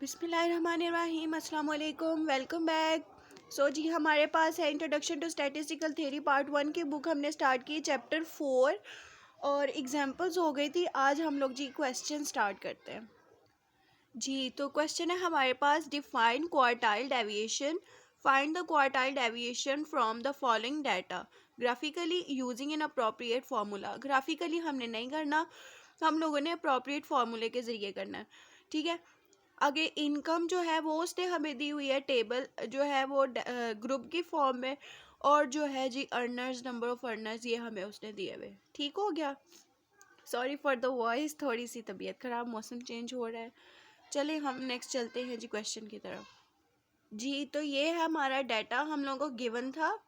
बिस्मिल्लाहिर्रहमानिर्रहीम, अस्सलाम वालेकुम, वेलकम बैक। जी हमारे पास है introduction to statistical theory part 1 की बुक हमने स्टार्ट की चैप्टर 4 और एग्जांपल्स हो गई थी। आज हम लोग जी क्वेश्चन स्टार्ट करते हैं जी। तो क्वेश्चन है हमारे पास, define quartile deviation, find the quartile deviation from the following data graphically using an appropriate formula. Graphically हमने नहीं करना, हम लोगों ने अप्रोप्रिएट फार्मूले के ज़रिए करना है, ठीक है। आगे इनकम जो है वो उसने हमें दी हुई है, टेबल जो है वो ग्रुप की फॉर्म में, और जो है जी अर्नर्स, नंबर ऑफ अर्नर्स, ये हमें उसने दिए हुए। ठीक हो गया। सॉरी फॉर द वॉइस, थोड़ी सी तबीयत ख़राब, मौसम चेंज हो रहा है। चलिए हम नेक्स्ट चलते हैं जी क्वेश्चन की तरफ जी। तो ये है हमारा डाटा, हम लोगों को गिवन था।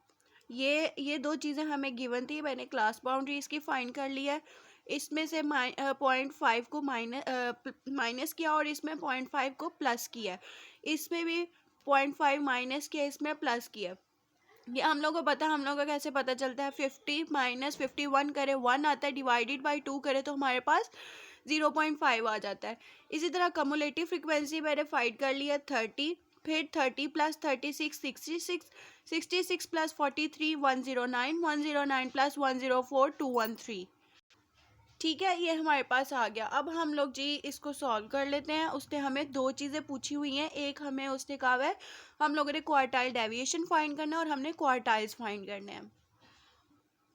ये दो चीज़ें हमें गिवन थी, मैंने क्लास बाउंड्री इसकी फाइंड कर लिया है। इसमें से 0.5 को माइनस किया और इसमें 0.5 को प्लस किया। इसमें भी 0.5 माइनस किया, इसमें प्लस किया। ये हम लोग को पता, हम लोग को कैसे पता चलता है। 50 माइनस 51 करे 1 आता है, डिवाइडेड बाई 2 करे तो हमारे पास 0.5 आ जाता है। इसी तरह कमुलेटिव फ्रिक्वेंसी मैंने फाइंड कर लिया 30, फिर 30 प्लस 36 66, 66 प्लस 43 109, 109 प्लस 104 213। ठीक है, ये हमारे पास आ गया। अब हम लोग जी इसको सॉल्व कर लेते हैं। उसने हमें दो चीज़ें पूछी हुई हैं, एक हमें उसने कहा है हम लोगों ने क्वार्टाइल डेविएशन फाइंड करना है और हमने क्वार्टाइल्स फाइंड करने हैं।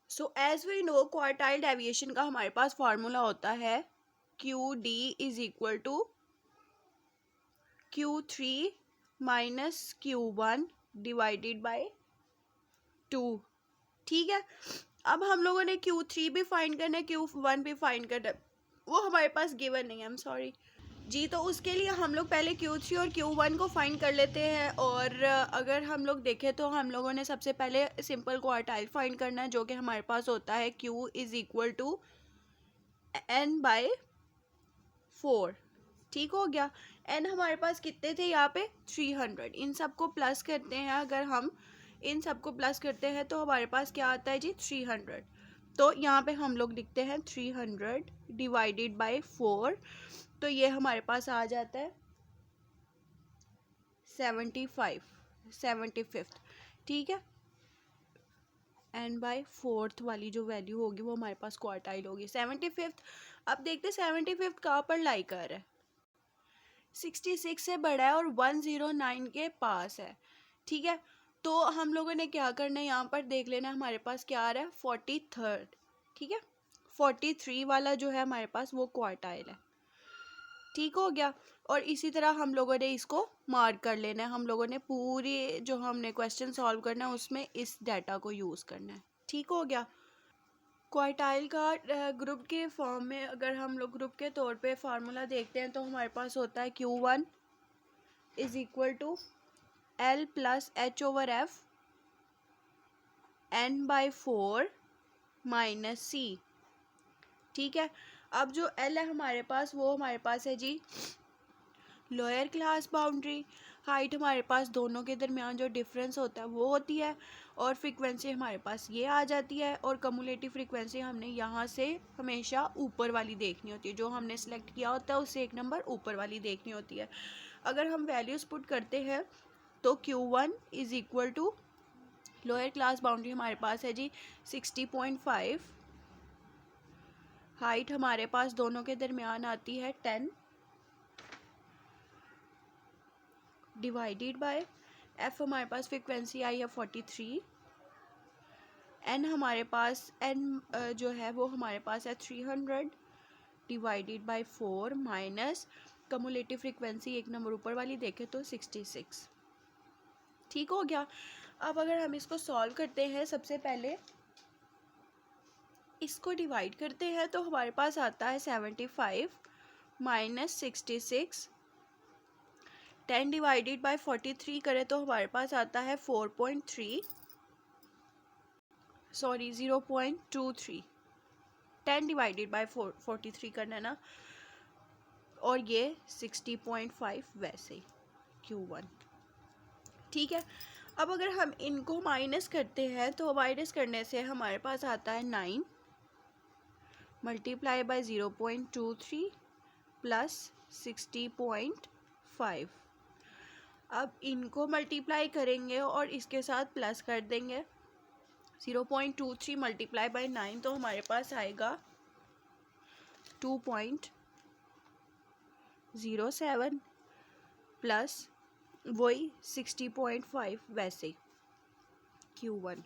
So as we know quartile deviation का हमारे पास फार्मूला होता है QD is equal to Q3 minus Q1 divided by 2। ठीक है, अब हम लोगों ने Q3 भी फाइंड करना है, Q1 भी फाइंड करना है, वो हमारे पास गिवन नहीं है, आई एम सॉरी जी। तो उसके लिए हम लोग पहले Q3 और Q1 को फाइंड कर लेते हैं। और अगर हम लोग देखें तो हम लोगों ने सबसे पहले सिंपल क्वार्टाइल फाइंड करना है, जो कि हमारे पास होता है Q is equal to N by 4। ठीक हो गया। N हमारे पास कितने थे यहाँ पे 300। इन सबको प्लस करते हैं, अगर हम इन सबको प्लस करते हैं तो हमारे पास क्या आता है जी 300। तो यहाँ पे हम लोग लिखते हैं 300 डिवाइडेड बाय 4, तो ये हमारे पास आ जाता है 75। ठीक है, एन बाय 4 वाली जो वैल्यू होगी वो हमारे पास क्वार्टाइल होगी 75। अब देखते 75 कहाँ पर लाई कर रहा है, 66 से बड़ा है और 109 के पास है। ठीक है, तो हम लोगों ने क्या करना है, यहाँ पर देख लेना हमारे पास क्या आ रहा है 43। ठीक है, 43 वाला जो है हमारे पास वो क्वार्टाइल है। ठीक हो गया। और इसी तरह हम लोगों ने इसको मार्क कर लेना है, हम लोगों ने पूरी जो हमने क्वेश्चन सॉल्व करना है उसमें इस डाटा को यूज़ करना है। ठीक हो गया। क्वार्टाइल का ग्रुप के फॉर्म में अगर हम लोग ग्रुप के तौर पे फार्मूला देखते हैं तो हमारे पास होता है Q1 is equal to L plus H over F N by 4 minus C। ठीक है, अब जो L है हमारे पास वो हमारे पास है जी लोअर क्लास बाउंड्री। हाइट हमारे पास दोनों के दरमियान जो डिफरेंस होता है वो होती है, और फ्रीक्वेंसी हमारे पास ये आ जाती है। और कम्युलेटिव फ्रीक्वेंसी हमने यहाँ से हमेशा ऊपर वाली देखनी होती है, जो हमने सेलेक्ट किया होता है उससे एक नंबर ऊपर वाली देखनी होती है। अगर हम वैल्यूज़ पुट करते हैं तो Q1 is equal to lower class boundary हमारे पास है जी 60.5। हाइट हमारे पास दोनों के दरमियान आती है 10 डिवाइडेड बाय F हमारे पास फ्रिक्वेंसी आई है 43। N हमारे पास जो है वो हमारे पास है 300 divided by 4 minus cumulative frequency एक नंबर ऊपर वाली देखें तो 66। ठीक हो गया। अब अगर हम इसको सॉल्व करते हैं, सबसे पहले इसको डिवाइड करते हैं तो हमारे पास आता है 75 माइनस 66। 10 डिवाइडेड बाय 43 करें तो हमारे पास आता है 4.3, सॉरी 0.23। 10 डिवाइडेड बाय 43 करना है ना, और ये 60.5 वैसे ही Q1। ठीक है, अब अगर हम इनको माइनस करते हैं तो माइनस करने से हमारे पास आता है 9 मल्टीप्लाई बाय 0.23 प्लस 60.5। 0.25। अब इनको मल्टीप्लाई करेंगे और इसके साथ प्लस कर देंगे। 0.23 मल्टीप्लाई बाई 9 तो हमारे पास आएगा 2.07 प्लस वही 60.5 वैसे Q1।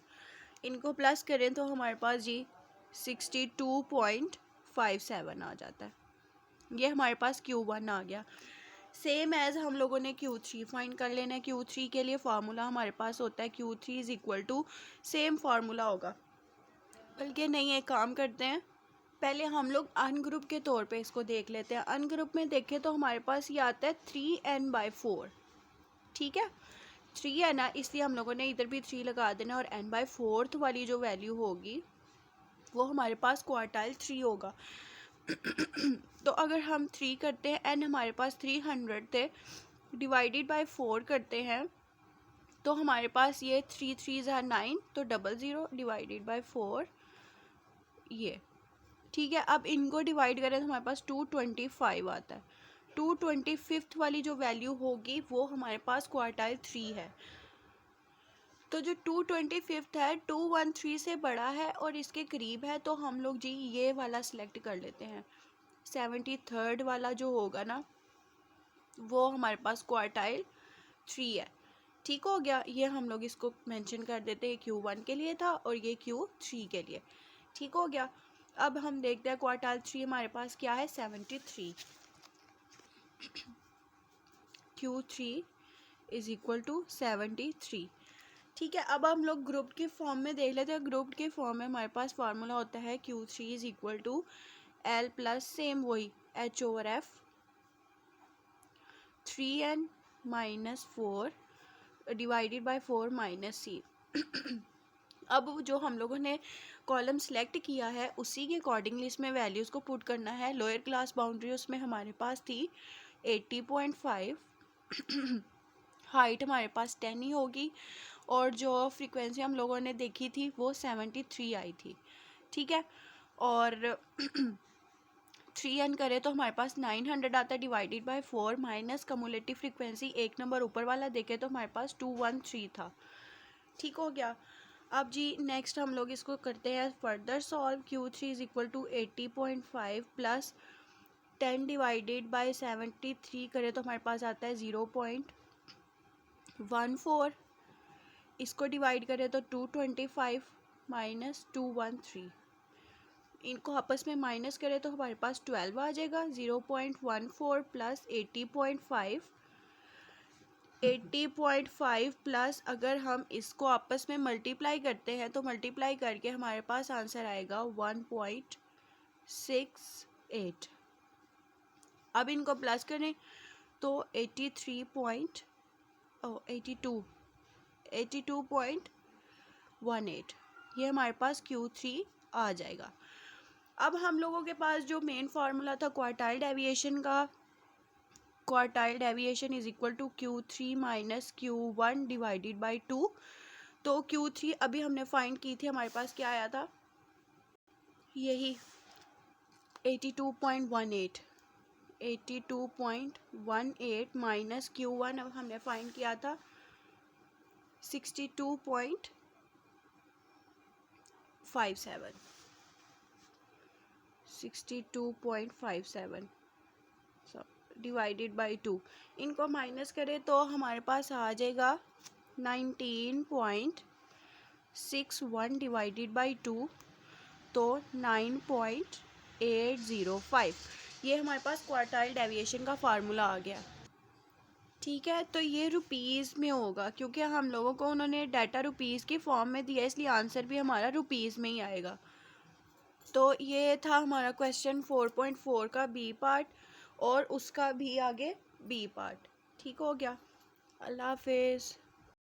इनको प्लस करें तो हमारे पास जी 62.57 आ जाता है। ये हमारे पास Q1 आ गया। सेम एज हम लोगों ने Q3 फाइंड कर लेना है। Q3 के लिए फार्मूला हमारे पास होता है Q3 is equal to, same formula होगा, बल्कि नहीं एक काम करते हैं, पहले हम लोग अनग्रुप के तौर पे इसको देख लेते हैं। अनग्रुप में देखें तो हमारे पास ये आता है 3n/4। ठीक है, 3 है ना, इसलिए हम लोगों ने इधर भी 3 लगा देना और n/4 वाली जो वैल्यू होगी वो हमारे पास क्वार्टाइल 3 होगा। तो अगर हम 3 करते हैं, n हमारे पास 300 थे, डिवाइडेड बाय 4 करते हैं तो हमारे पास ये 3 3 9 तो 00 डिवाइडेड बाय 4 ये। ठीक है, अब इनको डिवाइड करें तो हमारे पास 225 आता है। 225 वाली जो वैल्यू होगी वो हमारे पास क्वार्टाइल 3 है। तो जो 225 है 213 से बड़ा है और इसके करीब है, तो हम लोग जी ये वाला सिलेक्ट कर लेते हैं। 73rd वाला जो होगा ना वो हमारे पास क्वार्टाइल 3 है। ठीक हो गया, ये हम लोग इसको मेंशन कर देते हैं। Q1 के लिए था और ये Q3 के लिए। ठीक हो गया, अब हम देखते हैं क्वार्टाइल 3 हमारे पास क्या है, 73। Q3 is equal to 73। ठीक है, अब हम लोग ग्रुप के फॉर्म में देख लेते हैं। ग्रुप के फॉर्म में हमारे पास फार्मूला होता है Q3 is equal to L plus same वही H/F 3n minus 4 divided by 4 minus C। अब जो हम लोगों ने कॉलम सेलेक्ट किया है उसी के अकॉर्डिंगली इसमें वैल्यूज़ को पुट करना है। लोअर क्लास बाउंड्री उसमें हमारे पास थी 80.5, हाइट हमारे पास 10 ही होगी और जो फ्रीक्वेंसी हम लोगों ने देखी थी वो 73 आई थी। ठीक है, और 3n करें तो हमारे पास 900 आता है divided by 4 minus cumulative frequency एक नंबर ऊपर वाला देखें तो हमारे पास 213 था। ठीक हो गया, अब जी नेक्स्ट हम लोग इसको करते हैं further solve. Q3 is equal to 80.5 plus 10 divided by 73 करें तो हमारे पास आता है 0.14। इसको डिवाइड करें तो 225 माइनस 213, इनको आपस में माइनस करें तो हमारे पास 12 आ जाएगा। 0.14 प्लस 80.5, 80.5 प्लस अगर हम इसको आपस में मल्टीप्लाई करते हैं तो मल्टीप्लाई करके हमारे पास आंसर आएगा 1.68। अब इनको प्लस करें तो 82.18 ये हमारे पास Q3 आ जाएगा। अब हम लोगों के पास जो मेन फार्मूला था क्वार्टाइल डेविएशन का, quartile deviation is equal to Q3 minus Q1 divided by 2। तो Q3 अभी हमने फाइंड की थी, हमारे पास क्या आया था, यही 82.18 माइनस Q1 अब हमने फाइंड किया था 62.57 डिवाइडेड बाई 2। इनको माइनस करें तो हमारे पास आ जाएगा 19.61 डिवाइडेड बाई 2 तो 9.805। ये हमारे पास क्वार्टाइल डेविएशन का फार्मूला आ गया। ठीक है, तो ये रुपीज़ में होगा क्योंकि हम लोगों को उन्होंने डाटा रुपीज़ की फॉर्म में दिया, इसलिए आंसर भी हमारा रुपीज़ में ही आएगा। तो ये था हमारा क्वेश्चन 4.4 का बी पार्ट और उसका भी आगे बी पार्ट। ठीक हो गया, अल्लाह हाफिज़।